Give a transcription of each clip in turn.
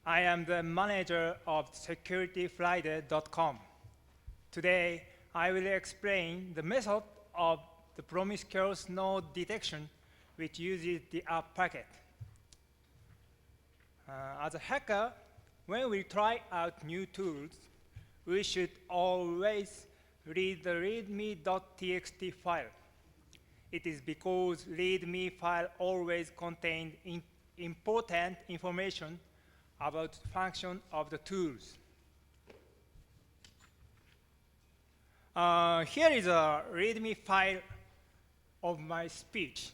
I am the manager of securityfriday.com. Today, I will explain the method of the promiscuous node detection, which uses the ARP packet. As a hacker, when we try out new tools, we should always read the README.TXT file. It is because README file always contains important information about the function of the tools. Here is a README file of my speech.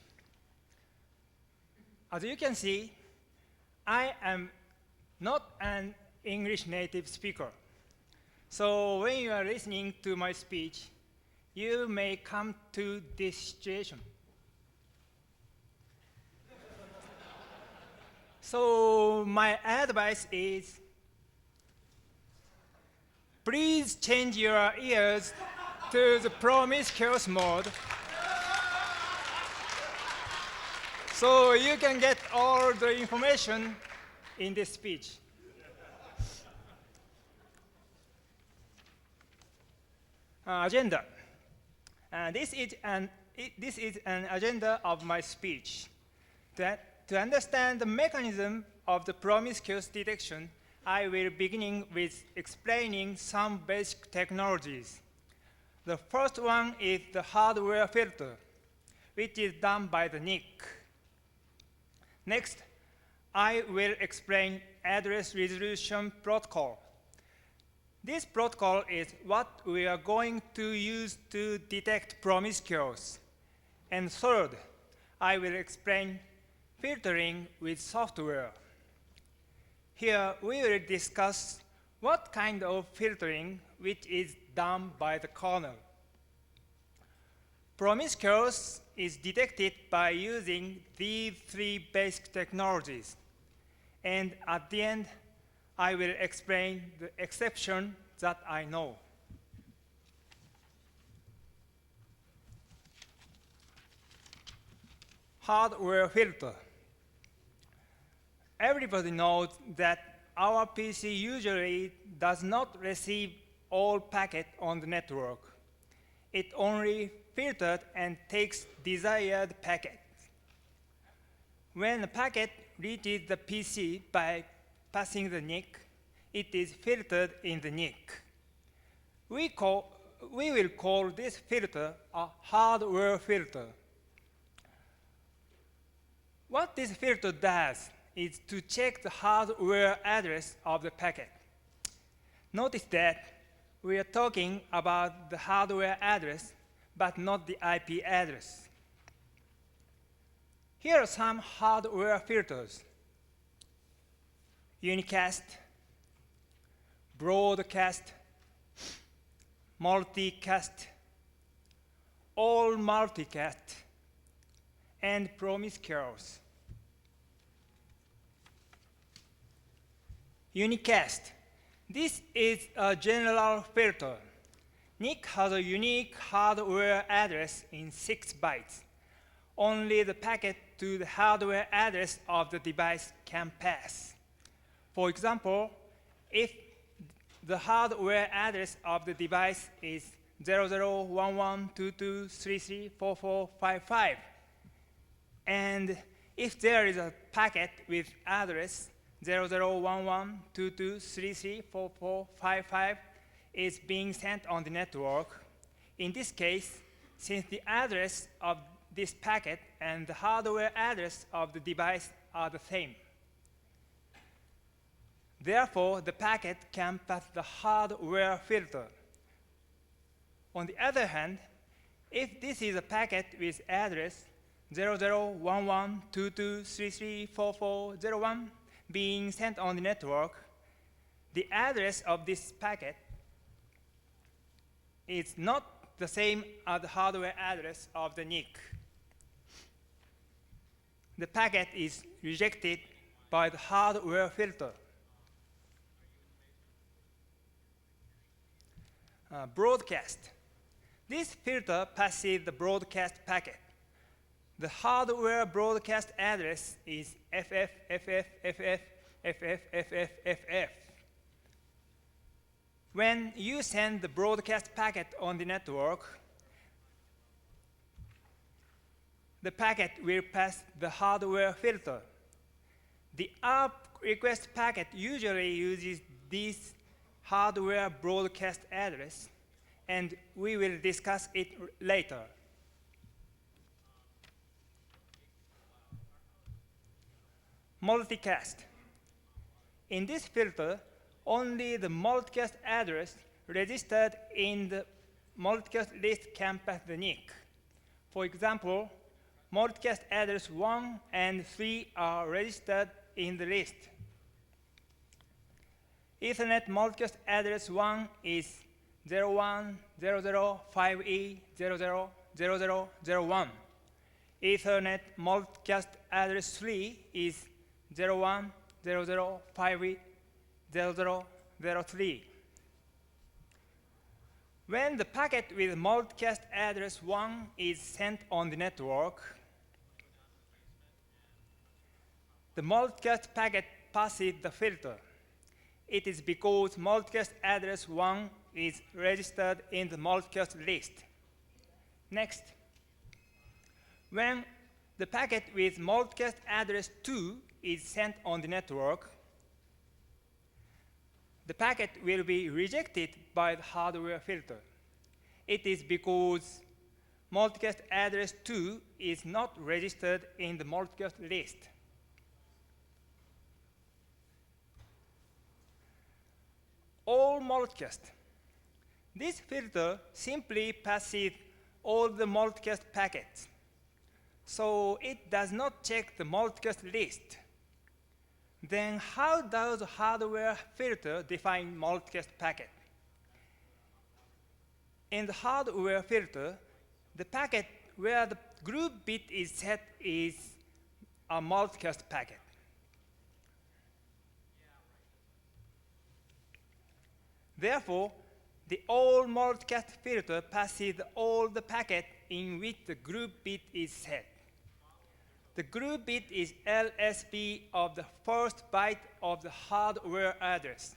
As you can see, I am not an English native speaker. So when you are listening to my speech, you may come to this situation. So my advice is, please change your ears to the promiscuous mode so you can get all the information in this speech. Agenda. This is an agenda of my speech. To understand the mechanism of the promiscuous detection, I will begin with explaining some basic technologies. The first one is the hardware filter, which is done by the NIC. Next, I will explain address resolution protocol. This protocol is what we are going to use to detect promiscuous. And third, I will explain filtering with software. Here, we will discuss what kind of filtering which is done by the kernel. Promiscuous is detected by using these three basic technologies. And at the end, I will explain the exception that I know. Hardware filter. Everybody knows that our PC usually does not receive all packets on the network. It only filters and takes desired packets. When a packet reaches the PC by passing the NIC, it is filtered in the NIC. We will call this filter a hardware filter. What this filter does is to check the hardware address of the packet. Notice that we are talking about the hardware address, but not the IP address. Here are some hardware filters: Unicast, broadcast, multicast, all multicast, and promiscuous. Unicast. This is a general filter. NIC has a unique hardware address in 6 bytes. Only the packet to the hardware address of the device can pass. For example, if the hardware address of the device is 001122334455, and if there is a packet with address 001122334455 is being sent on the network, in this case, since the address of this packet and the hardware address of the device are the same, therefore, the packet can pass the hardware filter. On the other hand, if this is a packet with address 001122334401 being sent on the network, the address of this packet is not the same as the hardware address of the NIC. The packet is rejected by the hardware filter. Broadcast. This filter passes the broadcast packet. The hardware broadcast address is FFFFFF FF. When you send the broadcast packet on the network, the packet will pass the hardware filter. The ARP request packet usually uses this hardware broadcast address, and we will discuss it later. Multicast. In this filter, only the multicast address registered in the multicast list can pass the NIC. For example, multicast address 1 and 3 are registered in the list. Ethernet multicast address 1 is 010050E000001. Ethernet multicast address 3 is 010050E0003. When the packet with multicast address 1 is sent on the network, the multicast packet passes the filter. It is because multicast address 1 is registered in the multicast list. Next, when the packet with multicast address 2 is sent on the network, the packet will be rejected by the hardware filter. It is because multicast address 2 is not registered in the multicast list. All multicast. This filter simply passes all the multicast packets, so it does not check the multicast list. Then how does the hardware filter define multicast packet? In the hardware filter, the packet where the group bit is set is a multicast packet. Therefore, the all multicast filter passes all the packets in which the group bit is set. The group bit is LSB of the first byte of the hardware address.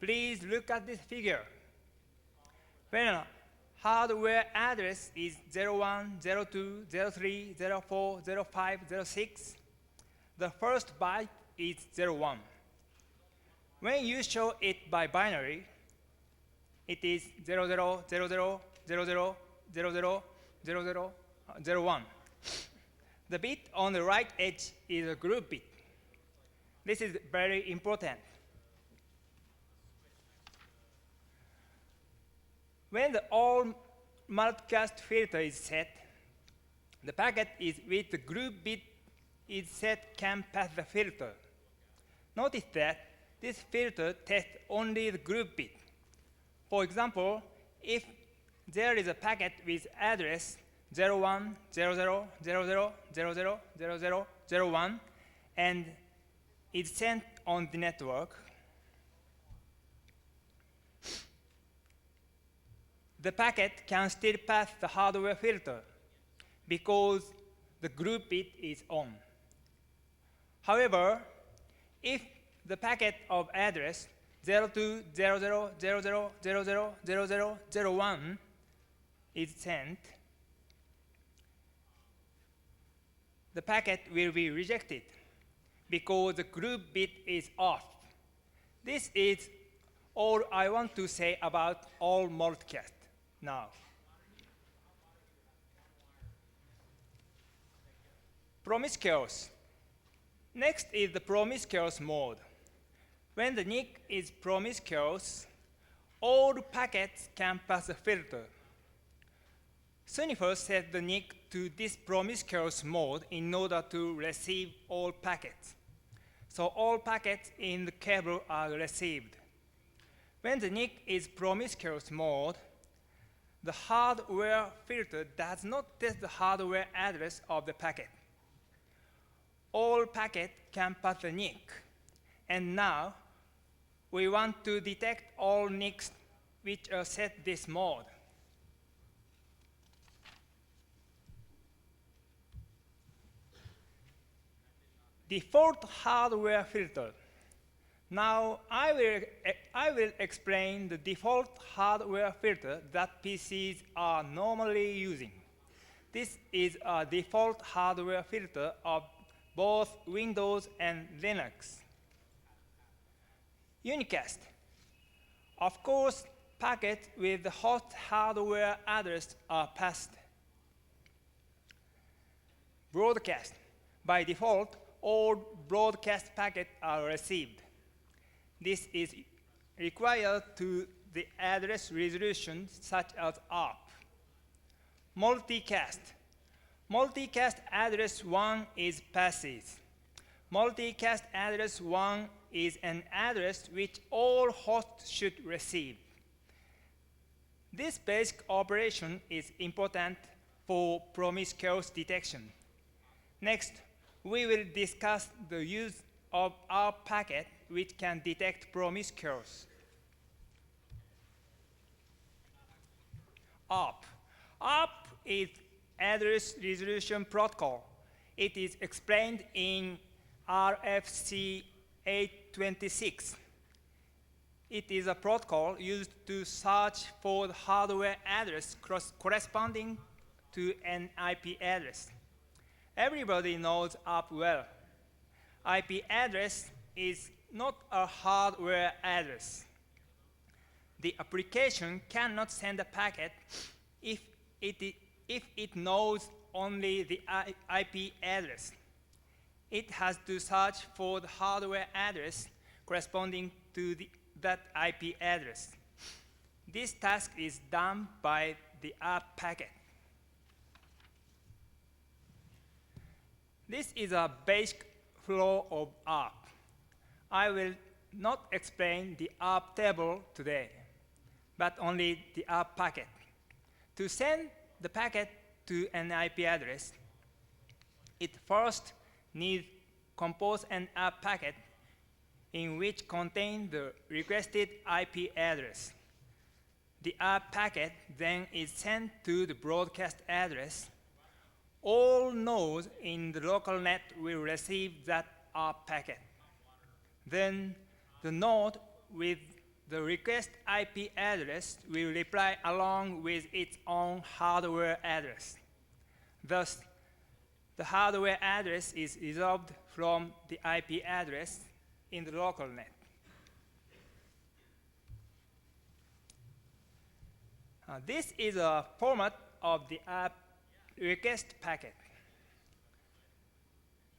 Please look at this figure. When a hardware address is 01, 02, 03, 04, 05, 06, the first byte is 01. When you show it by binary, it is 00, 00, 00, 00, 00, 01. The bit on the right edge is a group bit. This is very important. When the all multicast filter is set, the packet is with the group bit is set can pass the filter. Notice that this filter tests only the group bit. For example, if there is a packet with address 01, 00, 00, 00, 00, 01 and is sent on the network, the packet can still pass the hardware filter because the group bit is on. However, if the packet of address 02, 00, 00, 00, 00, 01 is sent, the packet will be rejected because the group bit is off. This is all I want to say about all multicast now. Promiscuous. Next is the promiscuous mode. When the NIC is promiscuous, all packets can pass the filter. Sunifer set the NIC to this promiscuous mode in order to receive all packets. So all packets in the cable are received. When the NIC is promiscuous mode, the hardware filter does not test the hardware address of the packet. All packets can pass the NIC. And now, we want to detect all NICs which are set this mode. Default hardware filter. Now I will explain the default hardware filter that PCs are normally using. This is a default hardware filter of both Windows and Linux. Unicast. Of course, packets with the host hardware address are passed. Broadcast. By default, all broadcast packets are received. This is required to the address resolution such as ARP. Multicast. Multicast address 1 is passes. Multicast address 1 is an address which all hosts should receive. This basic operation is important for promiscuous detection. Next, we will discuss the use of ARP packet which can detect promiscuous. ARP. ARP is Address Resolution Protocol. It is explained in RFC 826. It is a protocol used to search for the hardware address corresponding to an IP address. Everybody knows ARP well. IP address is not a hardware address. The application cannot send a packet if it knows only the IP address. It has to search for the hardware address corresponding to that IP address. This task is done by the ARP packet. This is a basic flow of ARP. I will not explain the ARP table today, but only the ARP packet. To send the packet to an IP address, it first needs to compose an ARP packet in which contains the requested IP address. The ARP packet then is sent to the broadcast address. All nodes in the local net will receive that ARP packet. Then the node with the request IP address will reply along with its own hardware address. Thus, the hardware address is resolved from the IP address in the local net. This is a format of the ARP request packet.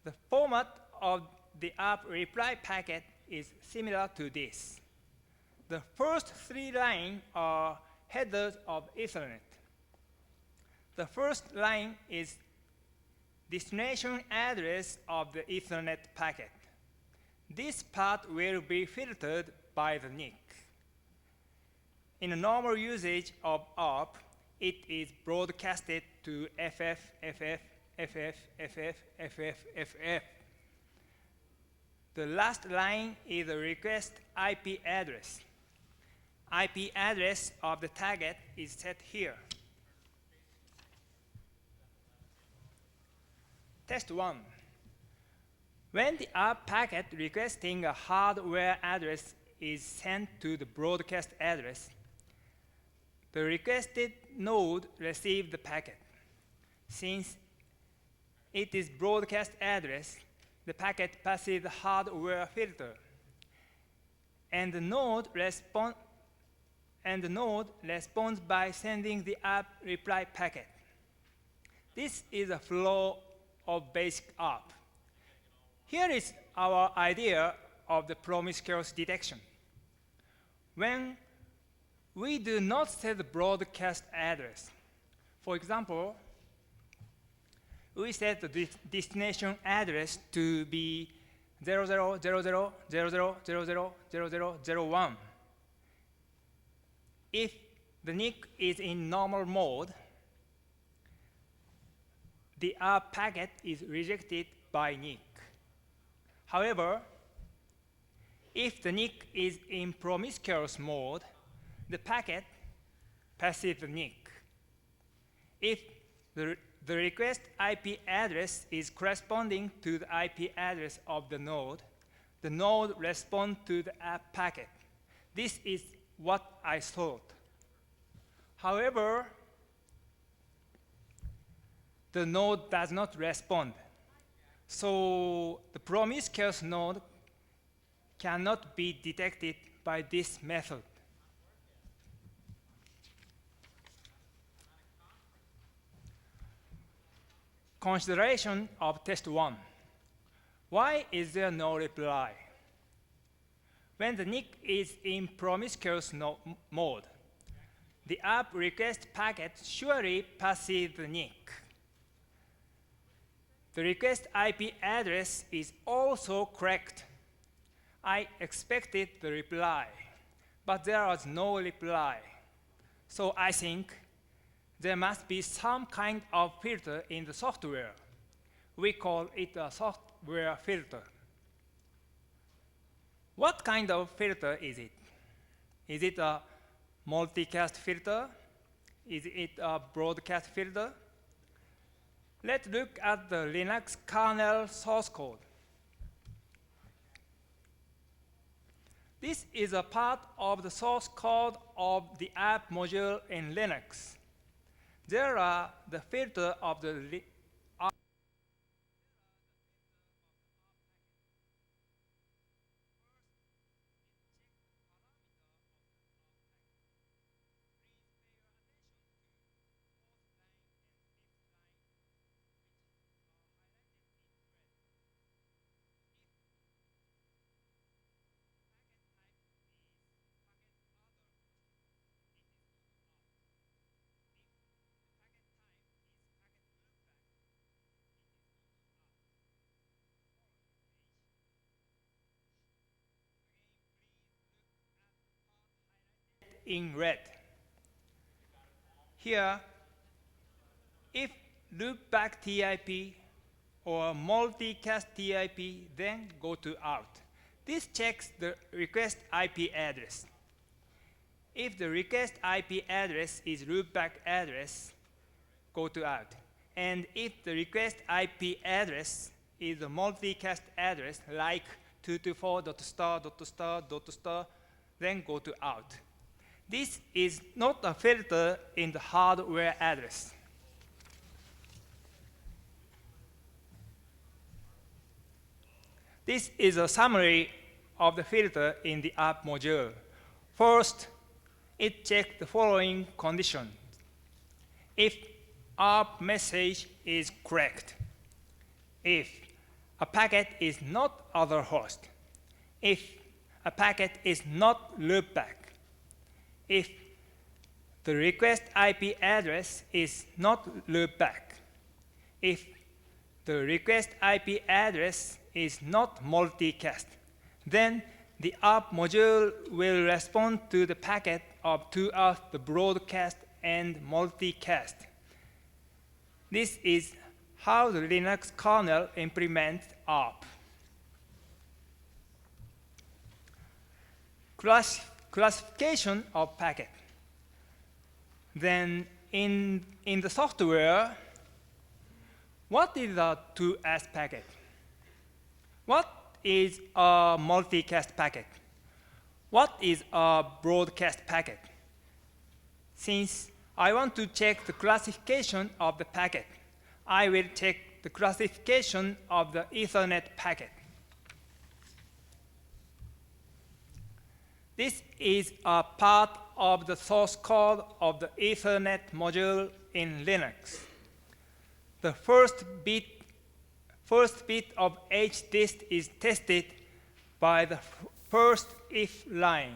The format of the ARP reply packet is similar to this. The first 3 lines are headers of Ethernet. The first line is destination address of the Ethernet packet. This part will be filtered by the NIC. In a normal usage of ARP, it is broadcasted to FF, FF, FF, FF, FF, FF. The last line is the request IP address. IP address of the target is set here. Test 1. When the ARP packet requesting a hardware address is sent to the broadcast address, the requested node receives the packet. Since it is broadcast address, the packet passes the hardware filter, and the node responds by sending the ARP reply packet. This is a flow of basic ARP. Here is our idea of the promiscuous detection. When we do not set the broadcast address, for example, we set the destination address to be 000000000001. If the NIC is in normal mode, the ARP packet is rejected by NIC. However, if the NIC is in promiscuous mode, the packet passes the NIC. If the request IP address is corresponding to the IP address of the node, the node responds to the app packet. This is what I thought. However, the node does not respond. So the promiscuous node cannot be detected by this method. Consideration of test 1. Why is there no reply? When the NIC is in promiscuous mode, the app request packet surely passes the NIC. The request IP address is also correct. I expected the reply, but there was no reply. So I think there must be some kind of filter in the software. We call it a software filter. What kind of filter is it? Is it a multicast filter? Is it a broadcast filter? Let's look at the Linux kernel source code. This is a part of the source code of the app module in Linux. There are the filter of the in red. Here, if loopback TIP or multicast TIP, then go to out. This checks the request IP address. If the request IP address is loopback address, go to out. And if the request IP address is a multicast address like 224.star.star.star, then go to out. This is not a filter in the hardware address. This is a summary of the filter in the app module. First, it checks the following conditions. If ARP message is correct, if a packet is not other host, if a packet is not loopback, if the request IP address is not loopback, if the request IP address is not multicast, then the ARP module will respond to the packet of throughout the broadcast and multicast. This is how the Linux kernel implements ARP. Classification of packet. Then in the software, what is a 2S packet? What is a multicast packet? What is a broadcast packet? Since I want to check the classification of the packet, I will check the classification of the Ethernet packet. This is a part of the source code of the Ethernet module in Linux. The first bit of eth.c is tested by the first if line.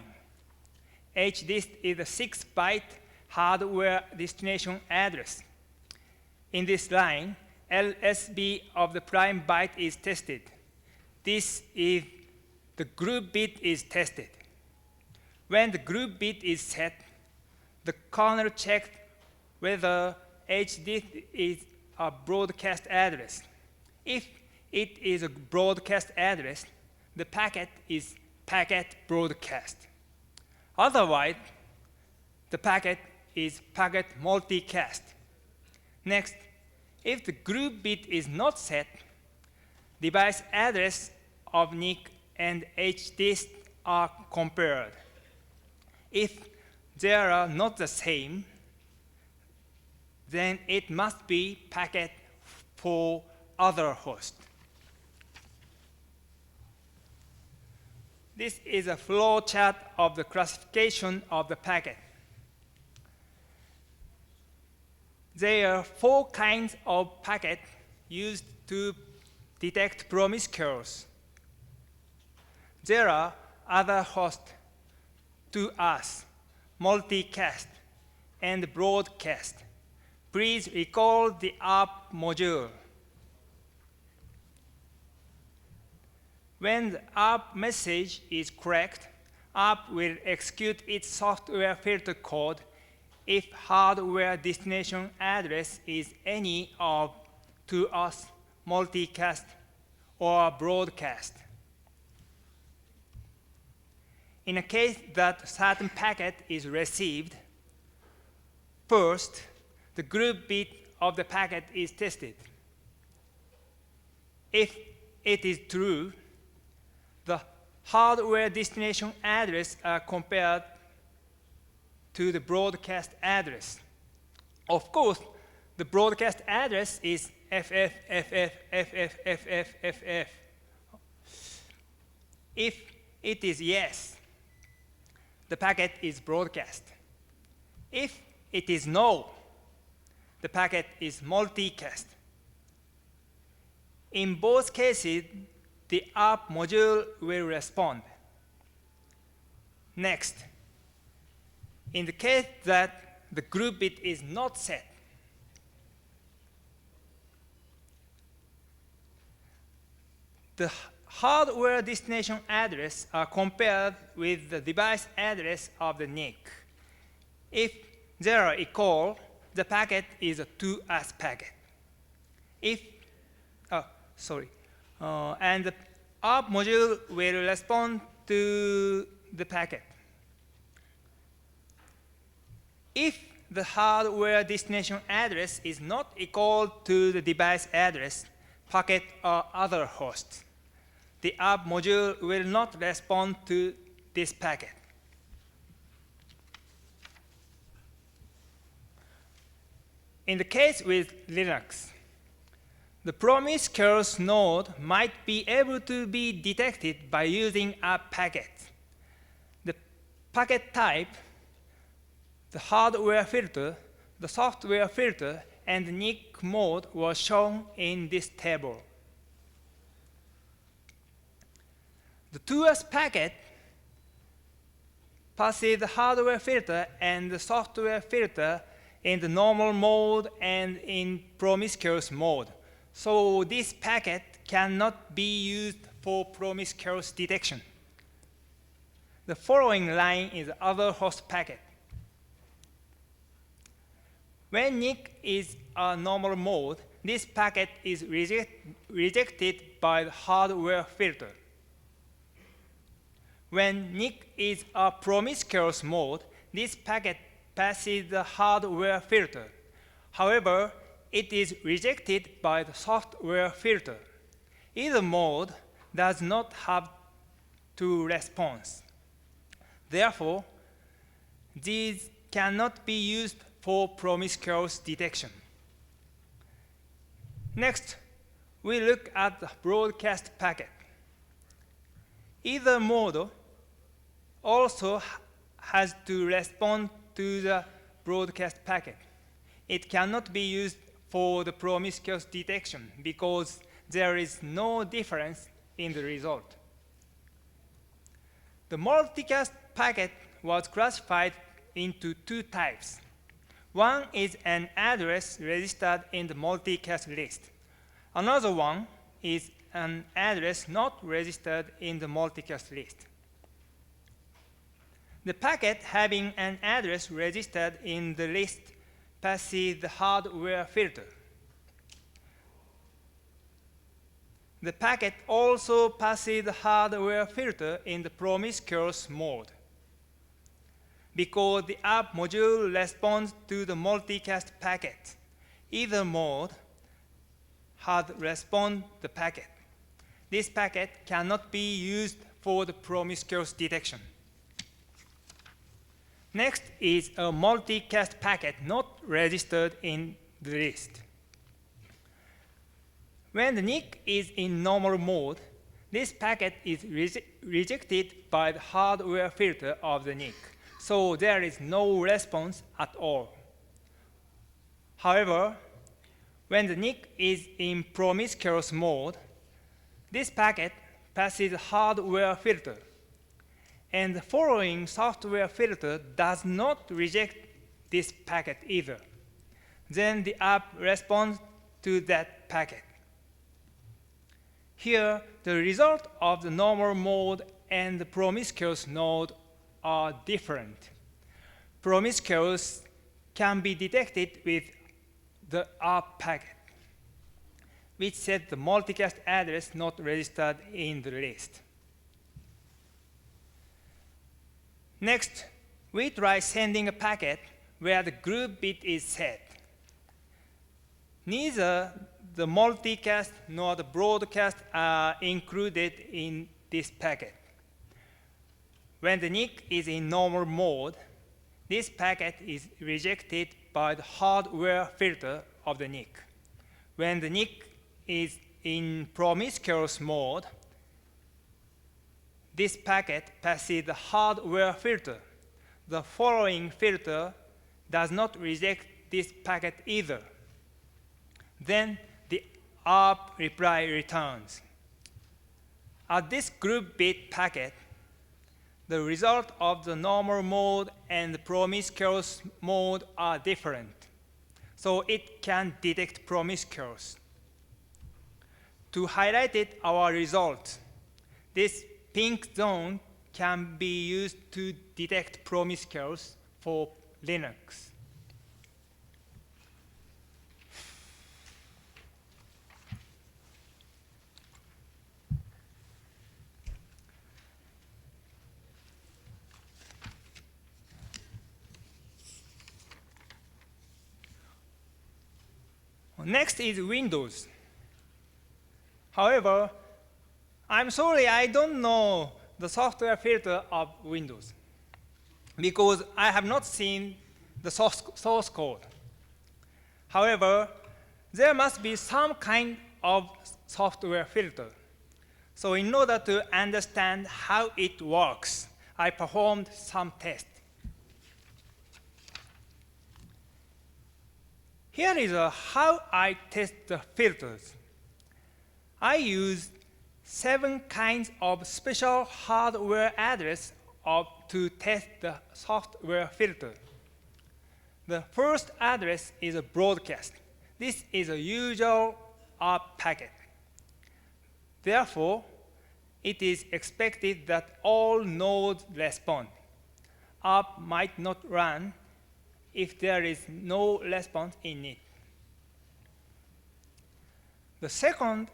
eth.c is a 6-byte hardware destination address. In this line, LSB of the prime byte is tested. This is the group bit is tested. When the group bit is set, the kernel checks whether eth.c is a broadcast address. If it is a broadcast address, the packet is packet broadcast. Otherwise, the packet is packet multicast. Next, if the group bit is not set, device address of NIC and hdist are compared. If they are not the same, then it must be packet for other host. This is a flow chart of the classification of the packet. There are 4 kinds of packet used to detect promiscuous. There are other hosts to us, multicast, and broadcast. Please recall the ARP module. When the ARP message is correct, ARP will execute its software filter code if hardware destination address is any of to us, multicast, or broadcast. In a case that certain packet is received, first, the group bit of the packet is tested. If it is true, the hardware destination address are compared to the broadcast address. Of course, the broadcast address is FF. If it is yes, the packet is broadcast. If it is no, the packet is multicast. In both cases, the ARP module will respond. Next, in the case that the group bit is not set, the hardware destination address are compared with the device address of the NIC. If they are equal, the packet is a to us packet. And the ARP module will respond to the packet. If the hardware destination address is not equal to the device address, packet or other host, the ARP module will not respond to this packet. In the case with Linux, the promiscuous node might be able to be detected by using a packet. The packet type, the hardware filter, the software filter, and the NIC mode were shown in this table. The to-us packet passes the hardware filter and the software filter in the normal mode and in promiscuous mode. So this packet cannot be used for promiscuous detection. The following line is other host packet. When NIC is a normal mode, this packet is rejected by the hardware filter. When NIC is a promiscuous mode, this packet passes the hardware filter. However, it is rejected by the software filter. Either mode does not have two response. Therefore, these cannot be used for promiscuous detection. Next, we look at the broadcast packet. Either mode also has to respond to the broadcast packet. It cannot be used for the promiscuous detection because there is no difference in the result. The multicast packet was classified into 2 types. One is an address registered in the multicast list. Another one is an address not registered in the multicast list. The packet having an address registered in the list passes the hardware filter. The packet also passes the hardware filter in the promiscuous mode. Because the ARP module responds to the multicast packet, either mode had respond the packet. this packet cannot be used for the promiscuous detection. Next is a multicast packet not registered in the list. When the NIC is in normal mode, this packet is rejected by the hardware filter of the NIC, so there is no response at all. However, when the NIC is in promiscuous mode, this packet passes the hardware filter, and the following software filter does not reject this packet either. Then the app responds to that packet. Here, the result of the normal mode and the promiscuous mode are different. Promiscuous can be detected with the ARP packet, which sets the multicast address not registered in the list. Next, we try sending a packet where the group bit is set. Neither the multicast nor the broadcast are included in this packet. When the NIC is in normal mode, this packet is rejected by the hardware filter of the NIC. When the NIC is in promiscuous mode, this packet passes the hardware filter. The following filter does not reject this packet either. Then the ARP reply returns. At this group bit packet, the result of the normal mode and the promiscuous mode are different, so it can detect promiscuous. To highlight it, our result, this pink zone can be used to detect promiscuous for Linux. Next is Windows. However, I'm sorry, I don't know the software filter of Windows because I have not seen the source code. However, there must be some kind of software filter. So in order to understand how it works, I performed some tests. Here is how I test the filters. I use 7 kinds of special hardware address to test the software filter. The first address is a broadcast. This is a usual ARP packet. Therefore, it is expected that all nodes respond. ARP might not run if there is no response in it. The second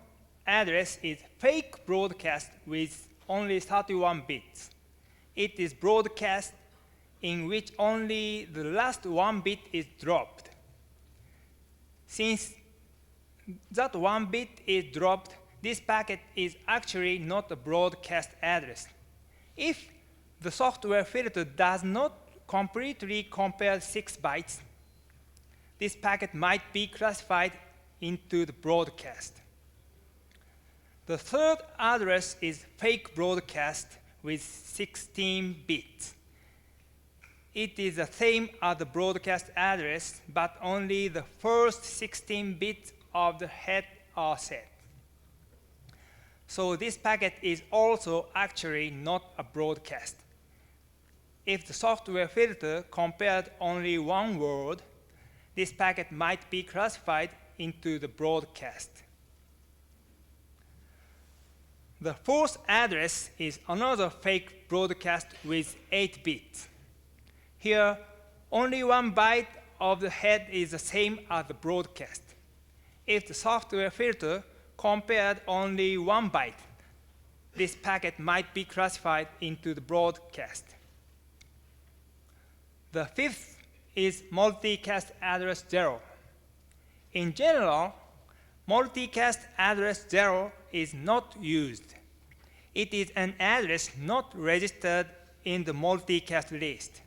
address is fake broadcast with only 31 bits. It is broadcast in which only the last 1 bit is dropped. Since that 1 bit is dropped, this packet is actually not a broadcast address. If the software filter does not completely compare 6 bytes, this packet might be classified into the broadcast. The third address is fake broadcast with 16 bits. It is the same as the broadcast address, but only the first 16 bits of the head are set. So this packet is also actually not a broadcast. If the software filter compared only 1 word, this packet might be classified into the broadcast. The fourth address is another fake broadcast with 8 bits. Here, only 1 byte of the head is the same as the broadcast. If the software filter compared only 1 byte, this packet might be classified into the broadcast. The fifth is multicast address 0. In general, multicast address 0 is not used. It is an address not registered in the multicast list.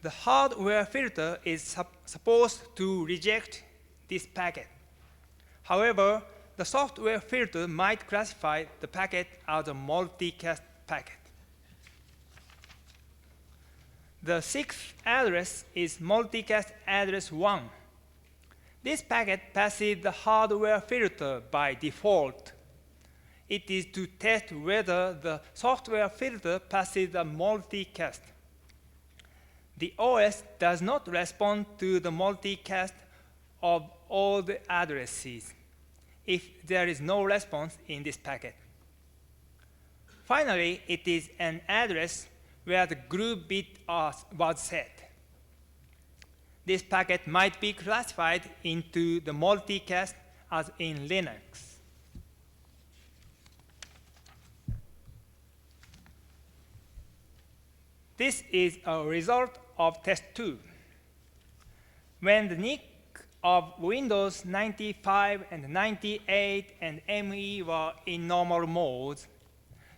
The hardware filter is supposed to reject this packet. However, the software filter might classify the packet as a multicast packet. The sixth address is multicast address 1. This packet passes the hardware filter by default. It is to test whether the software filter passes the multicast. The OS does not respond to the multicast of all the addresses if there is no response in this packet. Finally, it is an address where the group bit was set. This packet might be classified into the multicast as in Linux. This is a result of test 2. When the NIC of Windows 95 and 98 and ME were in normal modes,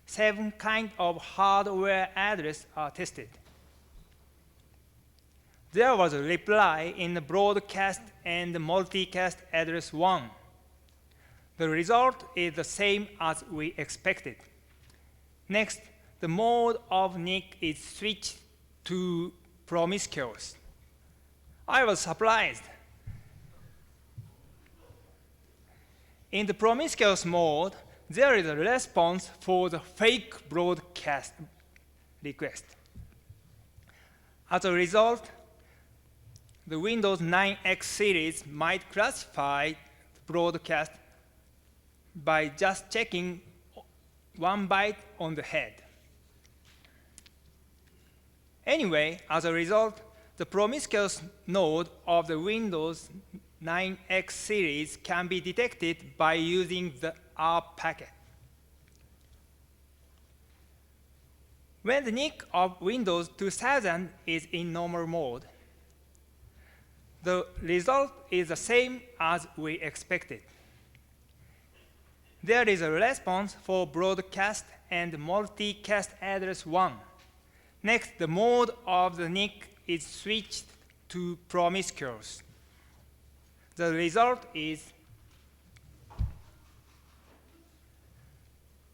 7 kinds of hardware addresses are tested. There was a reply in the broadcast and the multicast address 1. The result is the same as we expected. Next, the mode of NIC is switched to Promiscuous. I was surprised. In the Promiscuous mode, there is a response for the fake broadcast request. As a result, the Windows 9X series might classify the broadcast by just checking 1 byte on the head. Anyway, as a result, the Promiscuous node of the Windows 9X series can be detected by using the ARP packet. When the NIC of Windows 2000 is in normal mode, the result is the same as we expected. There is a response for broadcast and multicast address 1. Next, the mode of the NIC is switched to Promiscuous. The result is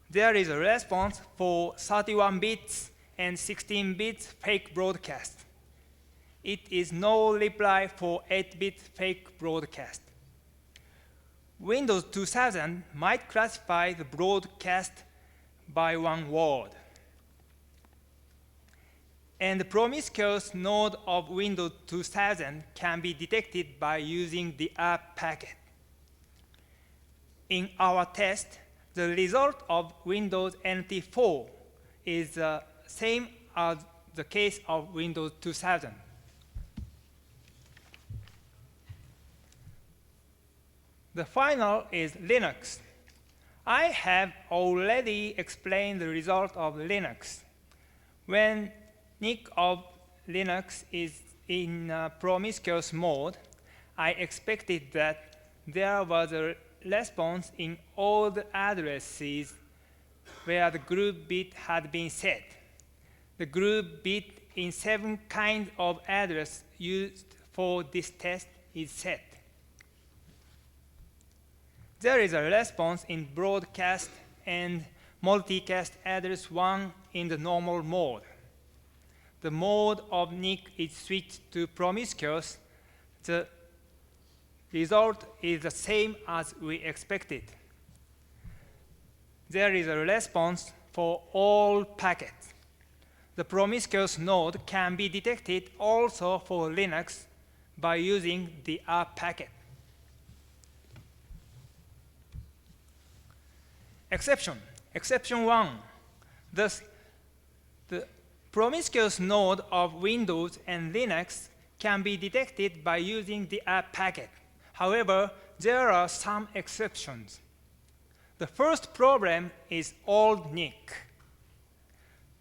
there is a response for 31 bits and 16 bits fake broadcast. It is no reply for 8-bit fake broadcast. Windows 2000 might classify the broadcast by 1 word. And the Promiscuous node of Windows 2000 can be detected by using the ARP packet. In our test, the result of Windows NT4 is the same as the case of Windows 2000. The final is Linux. I have already explained the result of Linux. When NIC of Linux is in Promiscuous mode, I expected that there was a response in all the addresses where the group bit had been set. The group bit in 7 kinds of address used for this test is set. There is a response in broadcast and multicast address 1 in the normal mode. The mode of NIC is switched to Promiscuous. The result is the same as we expected. There is a response for all packets. The Promiscuous node can be detected also for Linux by using the ARP packet. Exception 1. Thus, the Promiscuous node of Windows and Linux can be detected by using the ARP packet. However, there are some exceptions. The first problem is old NIC.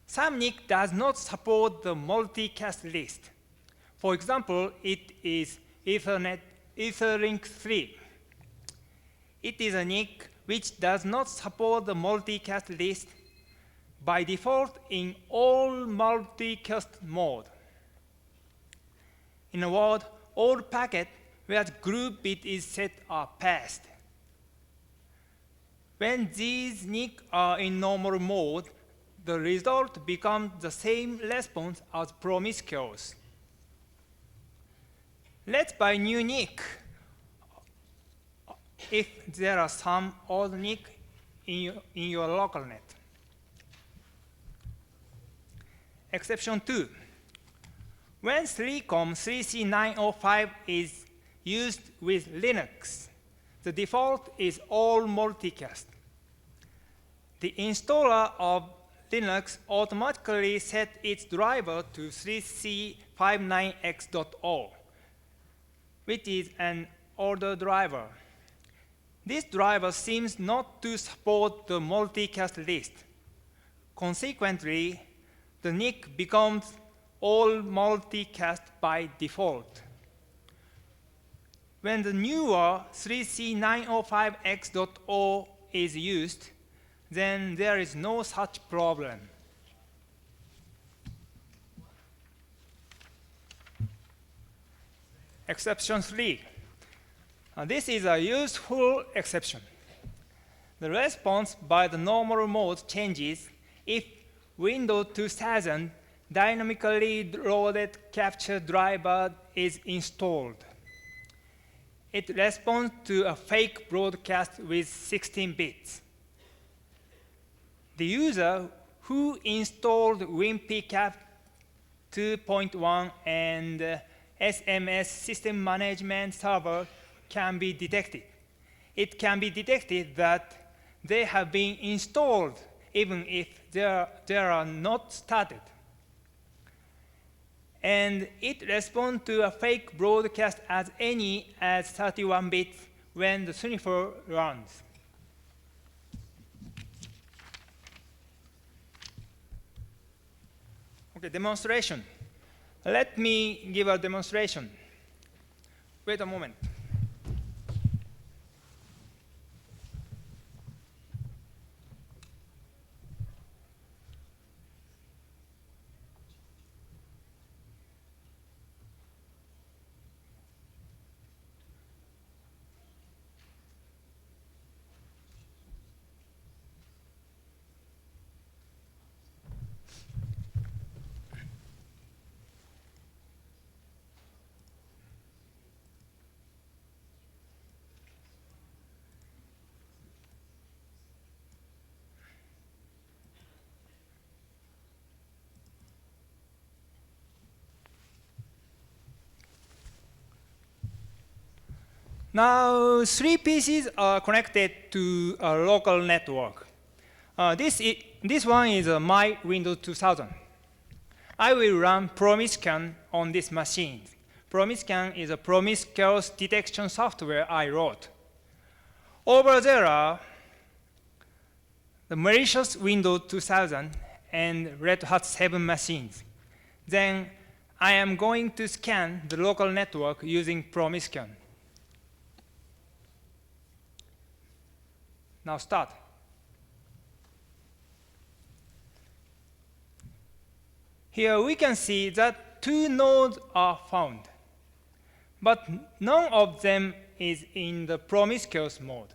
Some NIC does not support the multicast list. For example, it is Etherlink 3. It is a NIC which does not support the multicast list by default in all multicast mode. In a word, all packets where the group bit is set are passed. When these NIC are in normal mode, the result becomes the same response as Promiscuous. Let's buy new NIC if there are some old NIC in your local net. Exception 2. When 3COM3C905 is used with Linux, the default is all multicast. The installer of Linux automatically set its driver to 3C59x.0, which is an older driver. This driver seems not to support the multicast list. Consequently, the NIC becomes all multicast by default. When the newer 3C905x.0 is used, then there is no such problem. Exception 3. This is a useful exception. The response by the normal mode changes if Windows 2000 dynamically loaded capture driver is installed. It responds to a fake broadcast with 16 bits. The user who installed WinPCAP 2.1 and SMS System Management Server can be detected. It can be detected that they have been installed even if they are not started. And it responds to a fake broadcast as any as 31 bits when the sniffer runs. Okay, demonstration. Let me give a demonstration. Wait a moment. Now, 3 PCs are connected to a local network. This one is my Windows 2000. I will run Promiscuous on this machine. Promiscuous is a promiscuous detection software I wrote. Over there are the malicious Windows 2000 and Red Hat 7 machines. Then I am going to scan the local network using Promiscuous. Now start. Here we can see that 2 nodes are found, but none of them is in the promiscuous mode.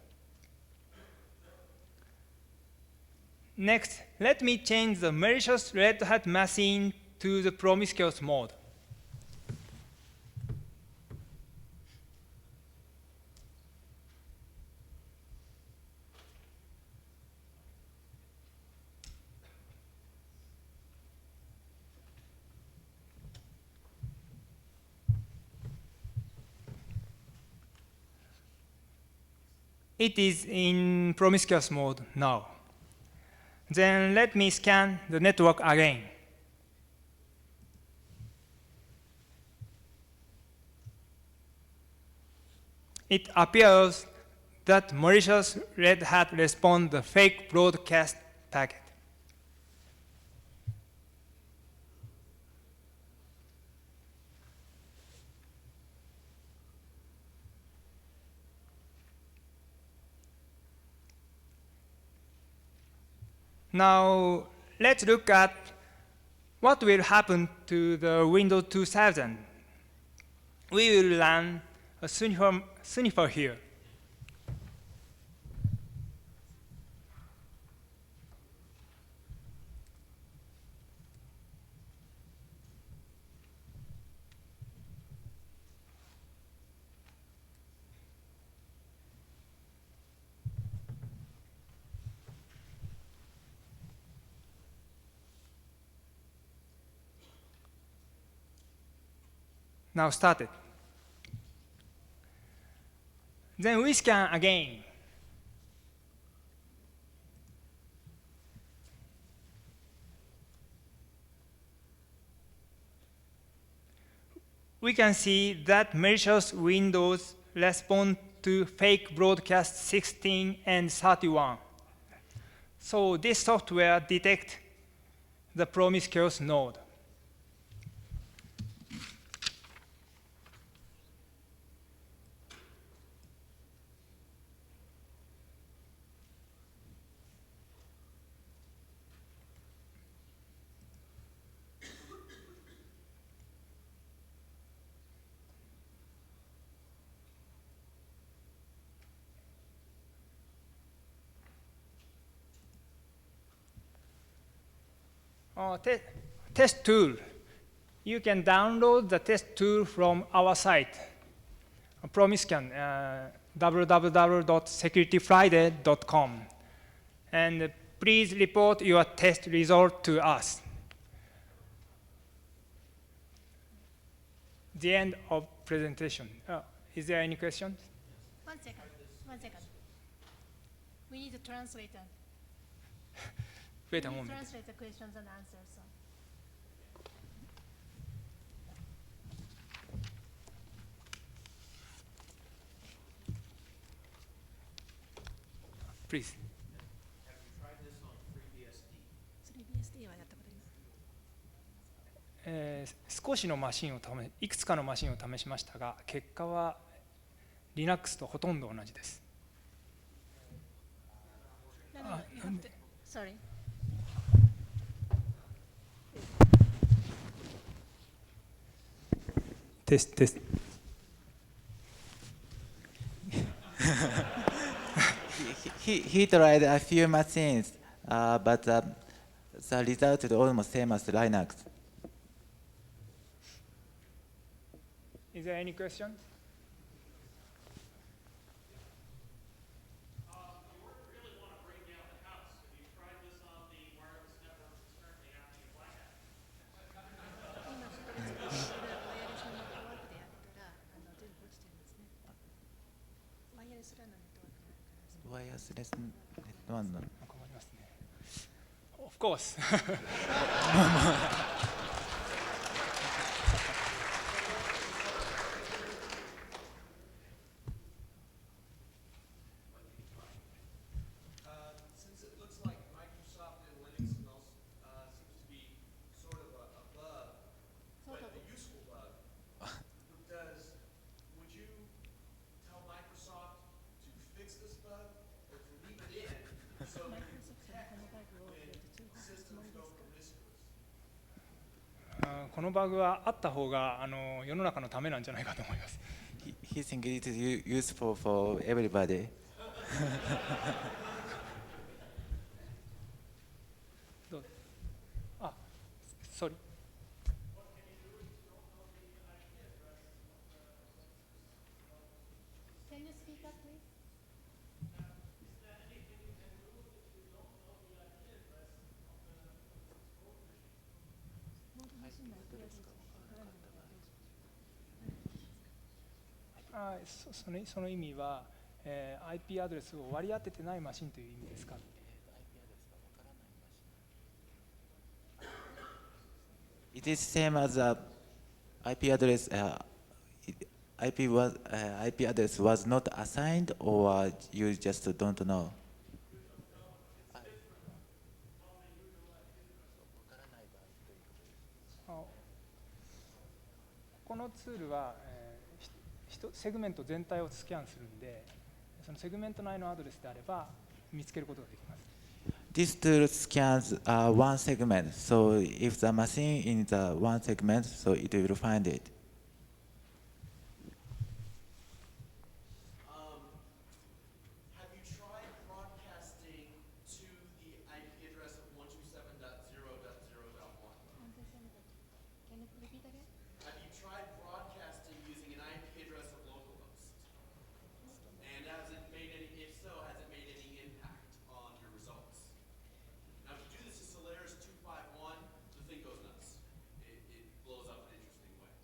Next, let me change the malicious Red Hat machine to the promiscuous mode. It is in promiscuous mode now. Then let me scan the network again. It appears that malicious Red Hat responds the fake broadcast packet. Now, let's look at what will happen to the Windows 2000. We will run a sniffer here. Now started. Then we scan again. We can see that malicious Windows respond to fake broadcast 16 and 31. So this software detects the promiscuous node. Test tool. You can download the test tool from our site, Promiscuous, www.securityfriday.com. And please report your test result to us. The end of presentation. Is there any questions? 1 second. 1 second. We need to translate them. Wait a We need to moment. translate the questions and answers. So. Please. Have you tried this on FreeBSD? 3BSD はやったことあります。少しのマシンをいくつかのマシンを試しましたが、結果は Linux とほとんど同じです。Sorry. Test. He tried a few machines, but the result is almost same as Linux. Is there any question? You really want to bring down the house. Have you tried this on the wireless network that's currently happening in White House? 今そこで使っているワイヤレスのネットワークでやったら全部落ちてるんですね。ワイヤレスランのネットワークがあるからですね。ワイヤレスワンの。困りますね。Of course. Since it looks like Microsoft and Linux and all, seems to be sort of a bug, but a useful bug, would you tell Microsoft to fix this bug or to leave it in so you can detect when systems go promiscuous? このバグはあった方が世の中のためなんじゃないかと思います。He thinks it is useful for everybody. Sorry. Can you speak up, please? Ah, その意味は、IP アドレスを割り当ててないマシンという意味ですか。It is same as a IP address. IP address was not assigned, or you just don't know. このツールは、セグメント全体をスキャンするんで、そのセグメント内のアドレスであれば見つけることができます。This tool scans one segment, so if the machine in the one segment, so it will find it. Have you tried broadcasting to the IP address of 127.0.0.1? Can you repeat again? Have you tried broadcasting using an IP address of localhost? And has it made any, if so, has it made any impact on your results? Now, if you do this to Solaris 251, the thing goes nuts. It blows up in interesting ways.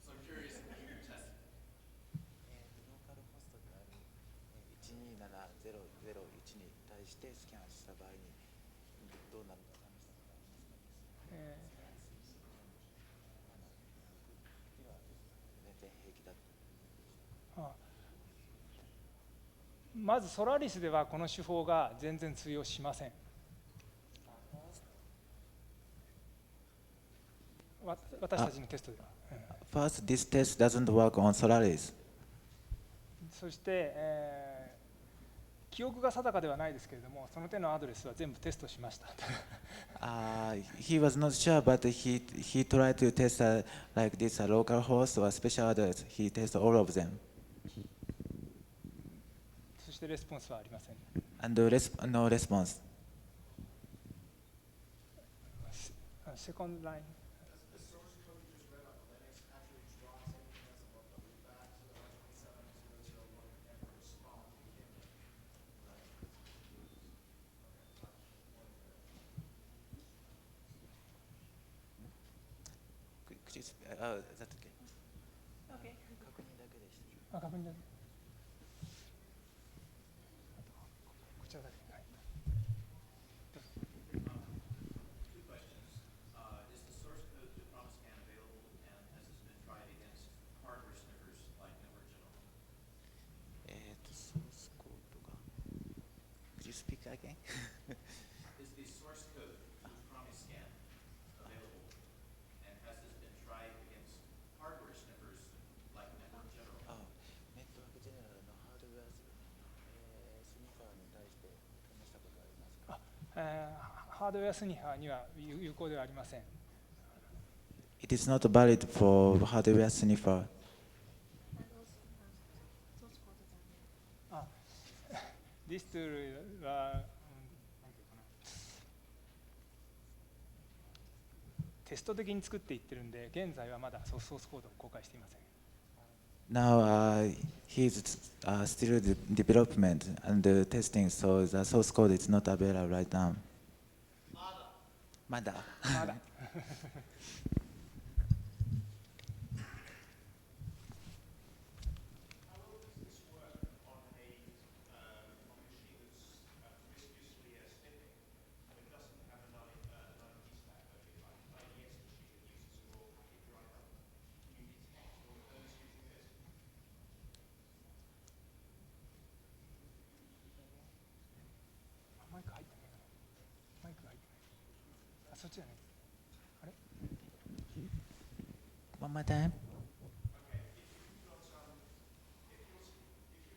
So I'm curious if you tested it. ローカルホストである127.0.0.1に対してスキャンした場合にどうなるか試したことありますか？全然平気だと。まずソラリスではこの手法が全然通用しません。私たちのテストでは。First, this test doesn't work on Solaris. そして、記憶が定かではないですけれども、その手のアドレスは全部テストしました。He was not sure, but he tried to test like this a local host or a special address. He tested all of them. そしてレスポンスはありません。And no response. Second line. The source code you just read on Linux actually draws anything else above the loopback, so that 127.0.0.1 can never respond to begin with. Could you speak? That's okay. Okay. 確認だけでした。確認だけ。こちらだけ。はい。Two questions. Is the source code to Promiscan available, and has this been tried against hardware sniffers like Network General? ソースコードが。Could you speak again? Is the source code to Promiscan available, and has this been tried against hardware sniffers like Network General? ネットワークジェネラルのハードウェアスニファーに対して試したことはありますか？ハードウェアスニファーには有効ではありません。It is not valid for hardware sniffer. And also, source code that This tool は、なんていうかな、テスト的に作っていってるんで、現在はまだソースコードを公開していません。Now he's still in development and testing, so the source code is not available right now. まだ。まだ。How well does this work on a machine that's promiscuously snipping that doesn't have an IP stack loaded, like an IDS machine that uses a raw packet driver? Can you detect your host using this? マイク入ってないかな。マイク入ってない。そっちじゃない。あれ？ One more time. Okay, if you have a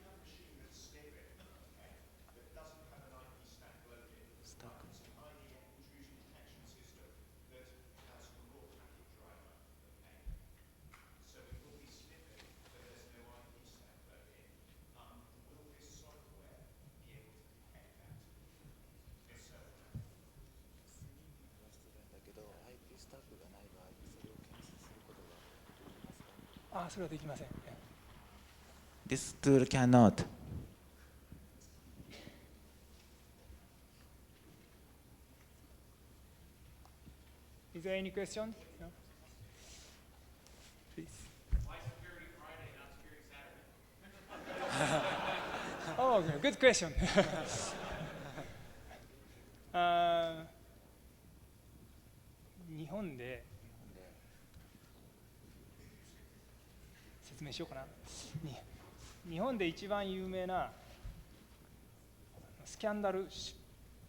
machine that's snipping, okay, that doesn't have an IP stack loaded, it's an IDS intrusion detection system that has a raw packet driver, okay? So it will be snipping, but there's no IP stack loaded. Will this software be able to detect that? If so, だけど IP スタックがない場合、それを検出することができますか？それはできません。This tool cannot. Is there any question? No? Please. why Security Friday, not Security Saturday? Oh, good question. 日本で説明しようかな。日本で一番有名なスキャンダル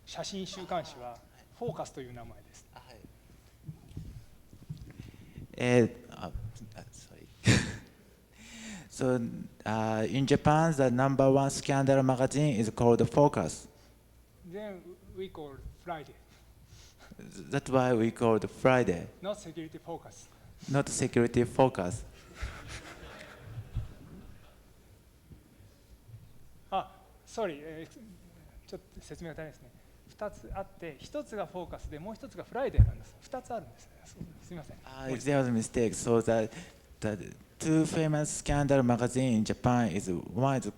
写真週刊誌はフォーカスという名前です。はい。Sorry. So in Japan, the number one scandal magazine is called Focus. Then we we call Friday, That's why we call it Friday, not security focus. not security focus. あ、sorry、ちょっと説明が足りないですね。2つあって、1つがフォーカスで、もう1つがフライデーなんです。2つあるんですね。すみません。There was a mistake. So the two famous scandal magazine in Japan is one is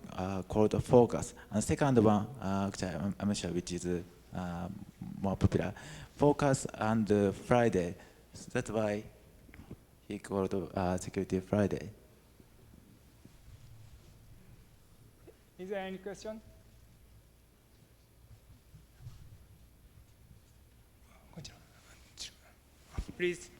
called Focus, and second one, actually I'm not sure which is more popular. Focus and Friday. So that's why he called Security Friday. Is there any question? こちら。Please.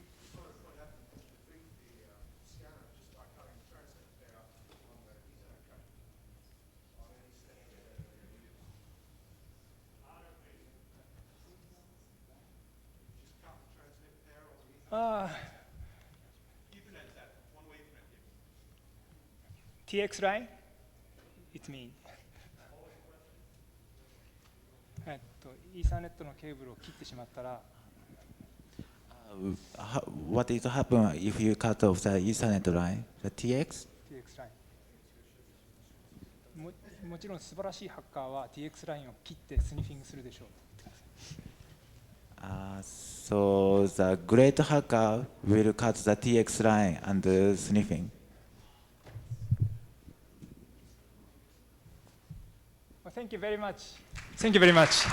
TX line? It's me. イーサネットのケーブルを切ってしまったら、What is to happen if you cut off the Ethernet line, the TX? TX ライン。もちろん素晴らしいハッカーは TX ラインを切ってスニフィングするでしょう。So the great hacker will cut the TX line and sniffing. Well, thank you very much. Thank you very much.